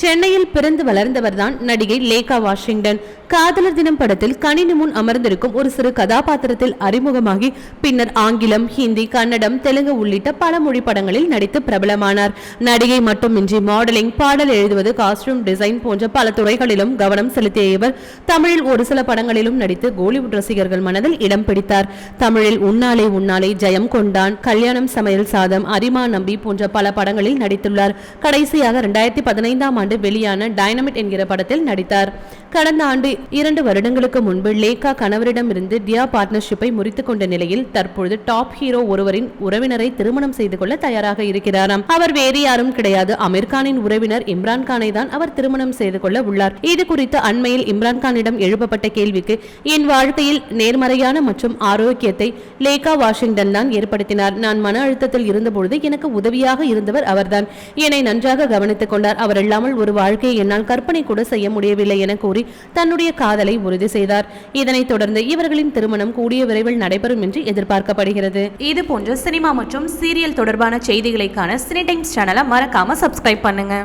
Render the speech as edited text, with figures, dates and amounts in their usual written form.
சென்னையில் பிறந்து வளர்ந்தவர்தான் நடிகை லேகா வாஷிங்டன். காதலர் தினம் படத்தில் கணினி முன் அமர்ந்திருக்கும் ஒரு சிறு கதாபாத்திரத்தில் அறிமுகமாகி பின்னர் ஆங்கிலம், ஹிந்தி, கன்னடம், தெலுங்கு உள்ளிட்ட பல மொழி படங்களில் நடித்து பிரபலமானார். நடிகை மட்டுமின்றி மாடலிங், பாடல் எழுதுவது, காஸ்டியூம் டிசைன் போன்ற பல துறைகளிலும் கவனம் செலுத்திய இவர் தமிழில் ஒரு சில படங்களிலும் நடித்து கோலிவுட் ரசிகர்கள் மனதில் இடம் பிடித்தார். தமிழில் உன்னாலே உன்னாலே, ஜெயம் கொண்டான், கல்யாணம், சமையல் சாதம், அரிமா நம்பி போன்ற பல படங்களில் நடித்துள்ளார். கடைசியாக 2015ஆம் ஆண்டு வெளியான டைனமிட் என்கிற படத்தில் நடித்தார். கடந்த ஆண்டு 2 வருடங்களுக்கு முன்பு லேகா கணவரிடமிருந்து டியா பார்ட்னர்ஷிப்பை முறித்துக் கொண்ட நிலையில் தற்பொழுது டாப் ஹீரோ ஒருவரின் உறவினரை திருமணம் செய்து கொள்ள தயாராக இருக்கிறாராம். அவர் வேறு யாரும் கிடையாது, அமீர் கானின் உறவினர் இம்ரான் கானை தான் அவர் திருமணம் செய்து கொள்ள உள்ளார். இது குறித்து அண்மையில் இம்ரான் கானிடம் எழுப்பப்பட்ட கேள்விக்கு, என் வாழ்க்கையில் நேர்மறையான மற்றும் ஆரோக்கியத்தை லேகா வாஷிங்டன் தான் ஏற்படுத்தினார். நான் மன அழுத்தத்தில் இருந்தபொழுது எனக்கு உதவியாக இருந்தவர் அவர்தான். என்னை நன்றாக கவனித்துக் கொண்டார். அவர் இல்லாமல் ஒரு வாழ்க்கையை என்னால் கற்பனை கூட செய்ய முடியவில்லை என கூறி தன்னுடைய காதலை உறுதி செய்தார். இதனைத் தொடர்ந்து இவர்களின் திருமணம் கூடிய விரைவில் நடைபெறும் என்று எதிர்பார்க்கப்படுகிறது. இது போன்ற சினிமா மற்றும் சீரியல் தொடர்பான செய்திகளை காண சினி டைம்ஸ் சேனலை மறக்காம சப்ஸ்கிரைப் பண்ணுங்க.